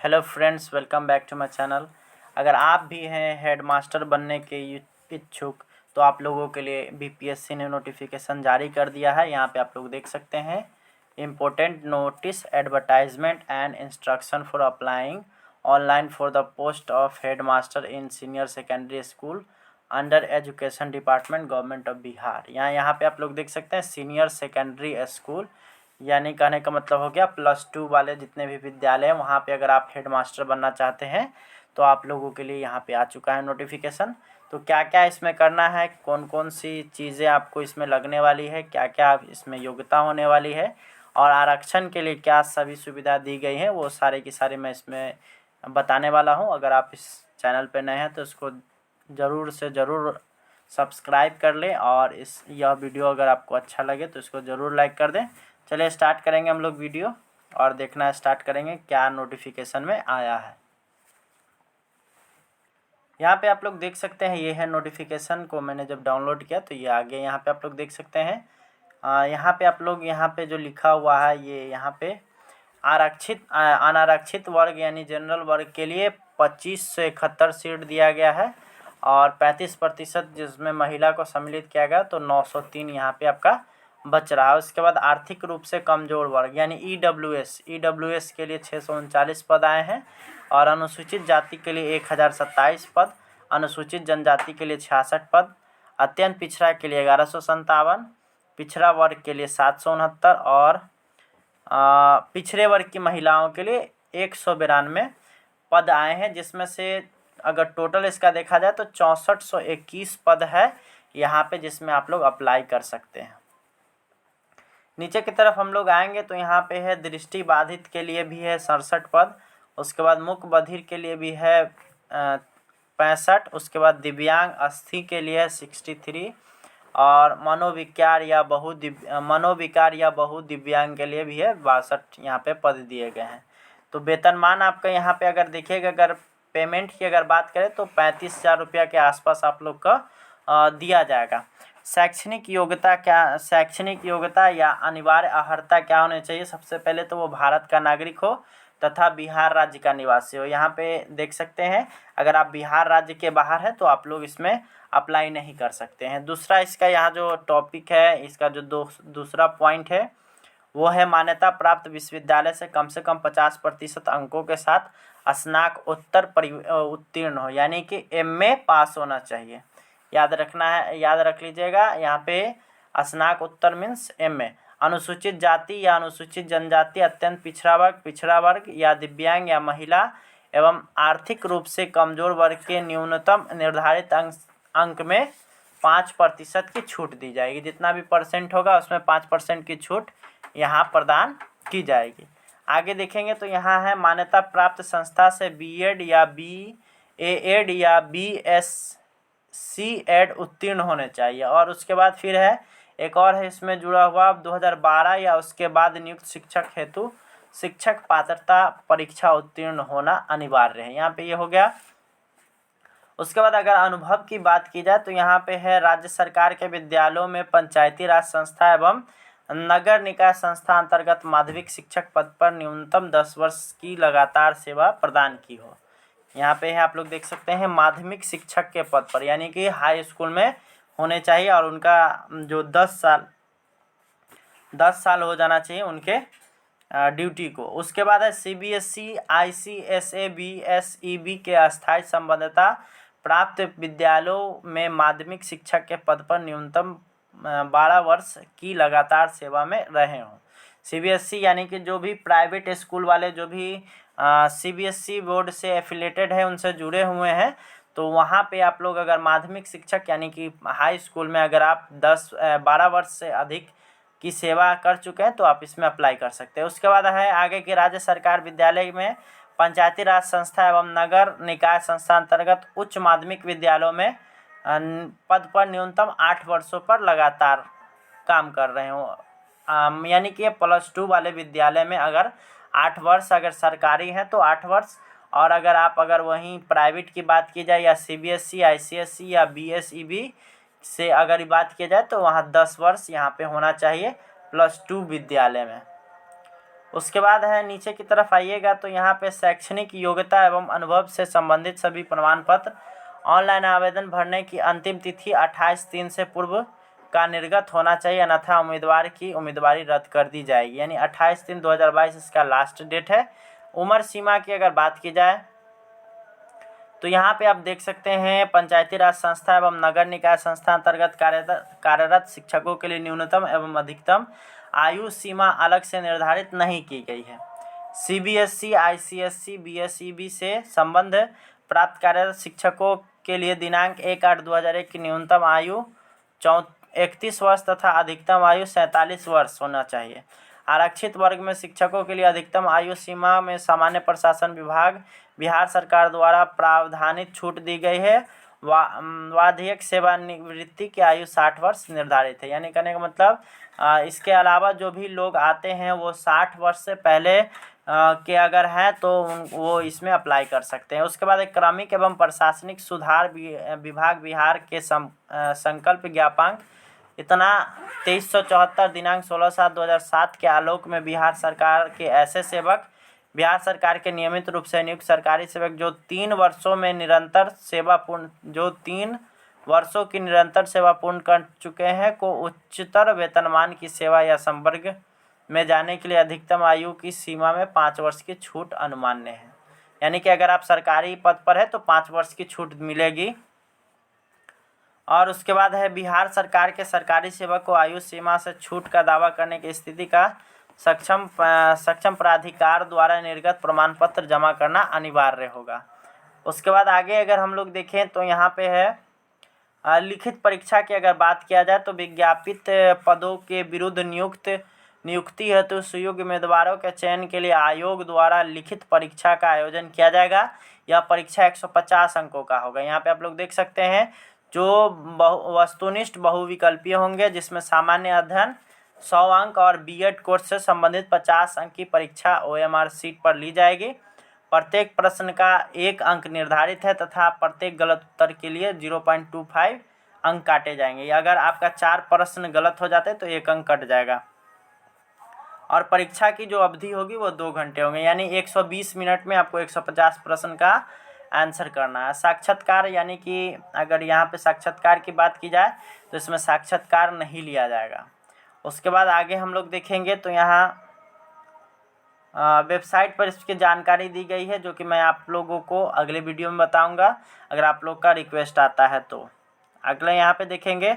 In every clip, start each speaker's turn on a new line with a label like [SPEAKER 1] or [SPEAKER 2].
[SPEAKER 1] Hello friends, welcome back to my channel. अगर आप भी हैं हेड मास्टर बनने के इच्छुक तो आप लोगों के लिए बीपीएससी ने नोटिफिकेशन जारी कर दिया है। यहाँ पे आप लोग देख सकते हैं, important notice advertisement and instruction for applying online for the post of head master in senior secondary school under education department government of Bihar. यहाँ पे आप लोग देख सकते हैं सीनियर सेकेंडरी स्कूल, यानी कहने का मतलब हो गया +2 वाले जितने भी विद्यालय हैं वहाँ पे अगर आप हेड मास्टर बनना चाहते हैं तो आप लोगों के लिए यहाँ पे आ चुका है नोटिफिकेशन। तो क्या क्या इसमें करना है, कौन कौन सी चीज़ें आपको इसमें लगने वाली है, क्या क्या इसमें योग्यता होने वाली है और आरक्षण के लिए क्या सभी सुविधा दी गई है, वो सारे की सारे मैं इसमें बताने वाला हूँ। अगर आप इस चैनल पर नए हैं तो इसको ज़रूर से ज़रूर सब्सक्राइब कर लें और यह वीडियो अगर आपको अच्छा लगे तो इसको ज़रूर लाइक कर दें। चलिए स्टार्ट करेंगे हम लोग वीडियो और देखना स्टार्ट करेंगे क्या नोटिफिकेशन में आया है। यहाँ पे आप लोग देख सकते हैं, ये है नोटिफिकेशन को मैंने जब डाउनलोड किया तो ये आ गया। यहाँ पे आप लोग देख सकते हैं, यहाँ पे आप लोग यहाँ पे जो लिखा हुआ है ये यहाँ पे अनारक्षित वर्ग यानी जनरल वर्ग के लिए 2571 सीट दिया गया है और 35% जिसमें महिला को सम्मिलित किया गया तो 903 यहाँ पे आपका बच रहा है। उसके बाद आर्थिक रूप से कमजोर वर्ग यानी ईडब्ल्यूएस के लिए 639 पद आए हैं और अनुसूचित जाति के लिए 1027 पद, अनुसूचित जनजाति के लिए 66 पद, अत्यंत पिछड़ा के लिए 1157, पिछड़ा वर्ग के लिए 769 और पिछड़े वर्ग की महिलाओं के लिए 192 पद आए हैं, जिसमें से अगर टोटल इसका देखा जाए तो 6421 पद है यहाँ पे जिसमें आप लोग अप्लाई कर सकते हैं। नीचे की तरफ हम लोग आएंगे तो यहाँ पे है दृष्टि बाधित के लिए भी है 67 पद, उसके बाद मूक बधिर के लिए भी है 65, उसके बाद दिव्यांग अस्थि के लिए है 63 और मनोविकार या बहुदिव्यांग के लिए भी है 62 यहाँ पे पद दिए गए हैं। तो वेतनमान आपका यहाँ पे अगर देखिएगा, अगर पेमेंट की अगर बात करें तो 35,000 रुपया के आसपास आप लोग का दिया जाएगा। शैक्षणिक योग्यता या अनिवार्य अर्हता क्या होनी चाहिए? सबसे पहले तो वो भारत का नागरिक हो तथा बिहार राज्य का निवासी हो। यहाँ पे देख सकते हैं, अगर आप बिहार राज्य के बाहर हैं तो आप लोग इसमें अप्लाई नहीं कर सकते हैं। दूसरा इसका यहाँ जो टॉपिक है, इसका जो दूसरा पॉइंट है वो है मान्यता प्राप्त विश्वविद्यालय से कम 50% अंकों के साथ स्नातकोत्तर उत्तीर्ण हो, यानी कि MA पास होना चाहिए। याद रख लीजिएगा, यहाँ पे स्नातकोत्तर मीन्स MA। अनुसूचित जाति या अनुसूचित जनजाति, अत्यंत पिछड़ा वर्ग या दिव्यांग या महिला एवं आर्थिक रूप से कमजोर वर्ग के न्यूनतम निर्धारित अंक में 5% की छूट दी जाएगी। जितना भी परसेंट होगा उसमें 5% की छूट यहाँ प्रदान की जाएगी। आगे देखेंगे तो यहाँ है मान्यता प्राप्त संस्था से BEd या BAed या BSc एड उत्तीर्ण होने चाहिए। और उसके बाद फिर है एक और है इसमें जुड़ा हुआ 2012 या उसके बाद नियुक्त शिक्षक हेतु शिक्षक पात्रता परीक्षा उत्तीर्ण होना अनिवार्य है। यहाँ पे ये हो गया। उसके बाद अगर अनुभव की बात की जाए तो यहाँ पे है राज्य सरकार के विद्यालयों में पंचायती राज संस्था एवं नगर निकाय संस्था अंतर्गत माध्यमिक शिक्षक पद पर न्यूनतम 10 वर्ष की लगातार सेवा प्रदान की हो। यहाँ पे है आप लोग देख सकते हैं माध्यमिक शिक्षक के पद पर, यानी कि हाई स्कूल में होने चाहिए और उनका जो 10 साल हो जाना चाहिए उनके ड्यूटी को। उसके बाद है CBSE ICSA BSEB के अस्थायी संबद्धता प्राप्त विद्यालयों में माध्यमिक शिक्षक के पद पर न्यूनतम 12 वर्ष की लगातार सेवा में रहे हों। CBSE यानी कि जो भी प्राइवेट स्कूल वाले जो भी CBSE बोर्ड से एफिलेटेड है, उनसे जुड़े हुए हैं, तो वहाँ पे आप लोग अगर माध्यमिक शिक्षक यानी कि हाई स्कूल में अगर आप 12 वर्ष से अधिक की सेवा कर चुके हैं तो आप इसमें अप्लाई कर सकते हैं। उसके बाद है आगे के राज्य सरकार विद्यालय में पंचायती राज संस्था एवं नगर निकाय संस्था अंतर्गत उच्च माध्यमिक विद्यालयों में पद पर न्यूनतम 8 वर्षों पर लगातार काम कर रहे हो। यानी कि +2 वाले विद्यालय में अगर 8 वर्ष अगर सरकारी हैं तो 8 वर्ष, और अगर वहीं प्राइवेट की बात की जाए या CBSE ICSE या BSEB से अगर बात की जाए तो वहाँ 10 वर्ष यहाँ पे होना चाहिए +2 विद्यालय में। उसके बाद है नीचे की तरफ आइएगा तो यहाँ पे शैक्षणिक योग्यता एवं अनुभव से संबंधित सभी प्रमाण पत्र ऑनलाइन आवेदन भरने की अंतिम तिथि 28/3 से पूर्व का निर्गत होना चाहिए, अन्यथा उम्मीदवार की उम्मीदवारी रद्द कर दी जाएगी। यानी 28/3/2022 इसका लास्ट डेट है। उम्र सीमा की अगर बात की जाए तो यहाँ पे आप देख सकते हैं पंचायती राज संस्था एवं नगर निकाय संस्था अंतर्गत कार्यरत शिक्षकों के लिए न्यूनतम एवं अधिकतम आयु सीमा अलग से निर्धारित नहीं की गई है। CBSE, ICSE, BSEB से संबंध प्राप्त कार्यरत शिक्षकों के लिए दिनांक 1/8/2001 की न्यूनतम आयु 31 वर्ष तथा अधिकतम आयु 47 वर्ष होना चाहिए। आरक्षित वर्ग में शिक्षकों के लिए अधिकतम आयु सीमा में सामान्य प्रशासन विभाग बिहार सरकार द्वारा प्रावधानित छूट दी गई है। वार्षिक सेवानिवृत्ति की आयु 60 वर्ष निर्धारित है। यानी कहने का मतलब इसके अलावा जो भी लोग आते हैं वो 60 वर्ष से पहले के अगर हैं तो वो इसमें अप्लाई कर सकते हैं। उसके बाद एक क्रमिक एवं प्रशासनिक सुधार विभाग बिहार के संकल्प ज्ञापक इतना 2374 दिनांक 16/7/2007 के आलोक में बिहार सरकार के ऐसे सेवक, बिहार सरकार के नियमित रूप से नियुक्त सरकारी सेवक जो 3 वर्षों की निरंतर सेवा पूर्ण कर चुके हैं को उच्चतर वेतनमान की सेवा या संवर्ग में जाने के लिए अधिकतम आयु की सीमा में 5 वर्ष की छूट अनुमान्य है। यानी कि अगर आप सरकारी पद पर है तो 5 वर्ष की छूट मिलेगी। और उसके बाद है बिहार सरकार के सरकारी सेवक को आयु सीमा से छूट का दावा करने की स्थिति का सक्षम प्राधिकार द्वारा निर्गत प्रमाण पत्र जमा करना अनिवार्य होगा। उसके बाद आगे अगर हम लोग देखें तो यहाँ पे है लिखित परीक्षा की अगर बात किया जाए तो विज्ञापित पदों के विरुद्ध नियुक्ति हेतु सुयोग्य उम्मीदवारों के चयन के लिए आयोग द्वारा लिखित परीक्षा का आयोजन किया जाएगा। यह परीक्षा 150 अंकों का होगा। यहाँ पे आप लोग देख सकते हैं जो वस्तुनिष्ठ बहुविकल्पीय होंगे जिसमें सामान्य अध्ययन 100 अंक और B.Ed कोर्स से संबंधित 50 अंक की परीक्षा OMR सीट पर ली जाएगी। प्रत्येक प्रश्न का 1 अंक निर्धारित है तथा प्रत्येक गलत उत्तर के लिए 0.25 अंक काटे जाएंगे। अगर आपका 4 प्रश्न गलत हो जाते तो 1 अंक कट जाएगा। और परीक्षा की जो अवधि होगी वो 2 घंटे होंगे। यानी 120 मिनट में आपको 150 प्रश्न का आंसर करना है। साक्षात्कार यानी कि अगर यहाँ पे साक्षात्कार की बात की जाए तो इसमें साक्षात्कार नहीं लिया जाएगा। उसके बाद आगे हम लोग देखेंगे तो यहाँ वेबसाइट पर इसकी जानकारी दी गई है जो कि मैं आप लोगों को अगले वीडियो में बताऊंगा अगर आप लोग का रिक्वेस्ट आता है तो। अगले यहाँ पे देखेंगे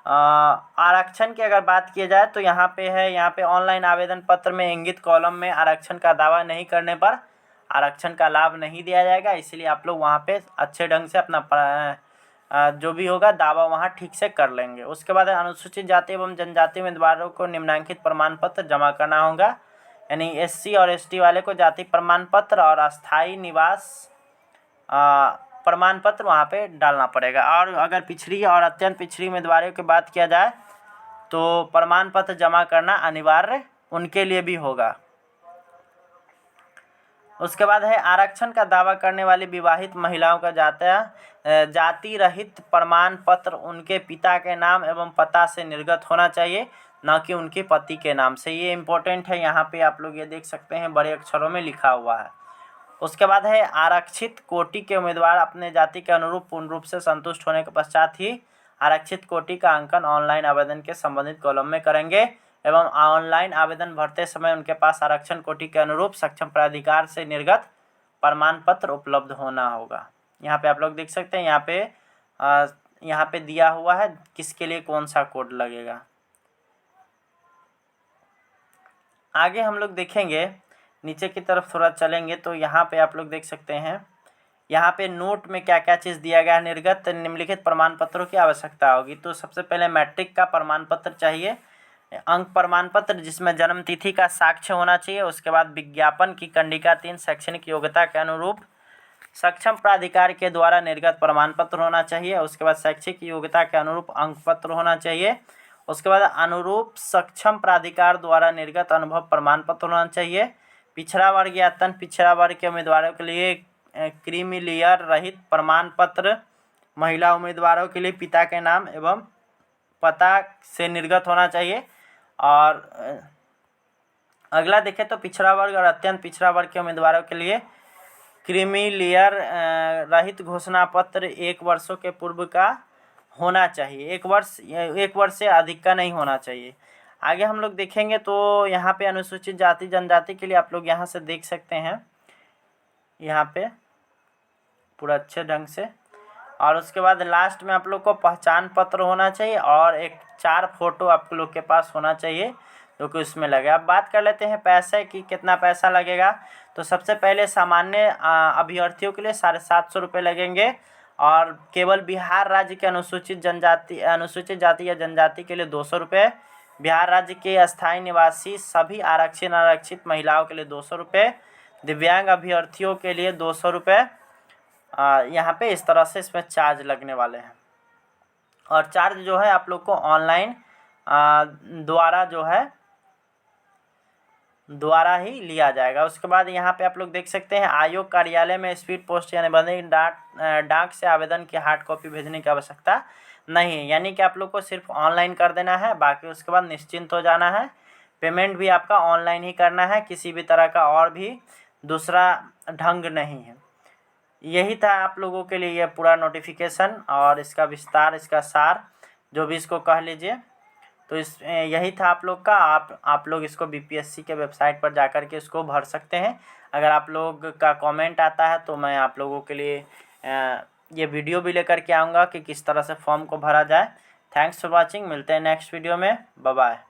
[SPEAKER 1] आरक्षण की अगर बात की जाए तो यहाँ पे ऑनलाइन आवेदन पत्र में इंगित कॉलम में आरक्षण का दावा नहीं करने पर आरक्षण का लाभ नहीं दिया जाएगा। इसलिए आप लोग वहाँ पे अच्छे ढंग से अपना जो भी होगा दावा वहाँ ठीक से कर लेंगे। उसके बाद अनुसूचित जाति एवं जनजाति उम्मीदवारों को निम्नलिखित प्रमाण पत्र जमा करना होगा। यानी SC और ST वाले को जाति प्रमाण पत्र और अस्थायी निवास प्रमाण पत्र वहाँ पे डालना पड़ेगा। और अगर पिछड़ी और अत्यंत पिछड़ी उम्मीदवारों की बात किया जाए तो प्रमाण पत्र जमा करना अनिवार्य उनके लिए भी होगा। उसके बाद है आरक्षण का दावा करने वाली विवाहित महिलाओं का जाति रहित प्रमाण पत्र उनके पिता के नाम एवं पता से निर्गत होना चाहिए, न कि उनके पति के नाम से। ये इम्पोर्टेंट है, यहाँ पे आप लोग ये देख सकते हैं बड़े अक्षरों में लिखा हुआ है। उसके बाद है आरक्षित कोटि के उम्मीदवार अपने जाति के अनुरूप पूर्ण रूप से संतुष्ट होने के पश्चात ही आरक्षित कोटि का अंकन ऑनलाइन आवेदन के संबंधित कॉलम में करेंगे एवं ऑनलाइन आवेदन भरते समय उनके पास आरक्षण कोटि के अनुरूप सक्षम प्राधिकार से निर्गत प्रमाण पत्र उपलब्ध होना होगा। यहाँ पे आप लोग देख सकते हैं यहाँ पे दिया हुआ है किसके लिए कौन सा कोड लगेगा। आगे हम लोग देखेंगे नीचे की तरफ थोड़ा चलेंगे तो यहाँ पे आप लोग देख सकते हैं यहाँ पे नोट में क्या क्या चीज़ दिया गया है। निर्गत निम्नलिखित प्रमाण पत्रों की आवश्यकता होगी। तो सबसे पहले मैट्रिक का प्रमाण पत्र चाहिए, अंक प्रमाण पत्र जिसमें जन्म तिथि का साक्ष्य होना चाहिए। उसके बाद विज्ञापन की कंडिका 3 शैक्षणिक योग्यता के अनुरूप सक्षम प्राधिकार के द्वारा निर्गत प्रमाण पत्र होना चाहिए। उसके बाद शैक्षिक योग्यता के अनुरूप अंक पत्र होना चाहिए। उसके बाद अनुरूप सक्षम प्राधिकार द्वारा निर्गत अनुभव प्रमाण पत्र होना चाहिए। पिछड़ा वर्ग या अत्यंत पिछड़ा वर्ग के उम्मीदवारों के लिए क्रीमी लेयर रहित प्रमाण पत्र, महिला उम्मीदवारों के लिए पिता के नाम एवं पता से निर्गत होना चाहिए। और अगला देखें तो पिछड़ा वर्ग और अत्यंत पिछड़ा वर्ग के उम्मीदवारों के लिए क्रीमी लेयर रहित घोषणा पत्र 1 वर्षों के पूर्व का होना चाहिए। 1 वर्ष से अधिक का नहीं होना चाहिए। आगे हम लोग देखेंगे तो यहाँ पे अनुसूचित जाति जनजाति के लिए आप लोग यहाँ से देख सकते हैं, यहाँ पे पूरा अच्छे ढंग से। और उसके बाद लास्ट में आप लोग को पहचान पत्र होना चाहिए और एक 4 फोटो आप लोग के पास होना चाहिए जो कि उसमें लगे। अब बात कर लेते हैं पैसे की, कितना पैसा लगेगा। तो सबसे पहले सामान्य अभ्यर्थियों के लिए 750 रुपये लगेंगे और केवल बिहार राज्य के अनुसूचित जाति या जनजाति के लिए 200 रुपये, बिहार राज्य के अस्थायी निवासी सभी आरक्षित अनारक्षित महिलाओं के लिए 200 रुपये, दिव्यांग अभ्यर्थियों के लिए 200 रुपये। यहाँ पे इस तरह से इसमें चार्ज लगने वाले हैं। और चार्ज जो है आप लोग को ऑनलाइन द्वारा ही लिया जाएगा। उसके बाद यहाँ पे आप लोग देख सकते हैं आयोग कार्यालय में स्पीड पोस्ट यानी बंदी डाक से आवेदन की हार्ड कॉपी भेजने की आवश्यकता नहीं है, यानी कि आप लोग को सिर्फ ऑनलाइन कर देना है, बाकी उसके बाद निश्चिंत हो जाना है। पेमेंट भी आपका ऑनलाइन ही करना है, किसी भी तरह का और भी दूसरा ढंग नहीं है। यही था आप लोगों के लिए यह पूरा नोटिफिकेशन और इसका विस्तार, इसका सार, जो भी इसको कह लीजिए। तो यही था आप लोग का। आप लोग इसको बीपीएससी के वेबसाइट पर जाकर के इसको भर सकते हैं। अगर आप लोग का कमेंट आता है तो मैं आप लोगों के लिए ये वीडियो भी लेकर के आऊँगा कि किस तरह से फॉर्म को भरा जाए। Thanks for watching. मिलते हैं नेक्स्ट वीडियो में। Bye bye.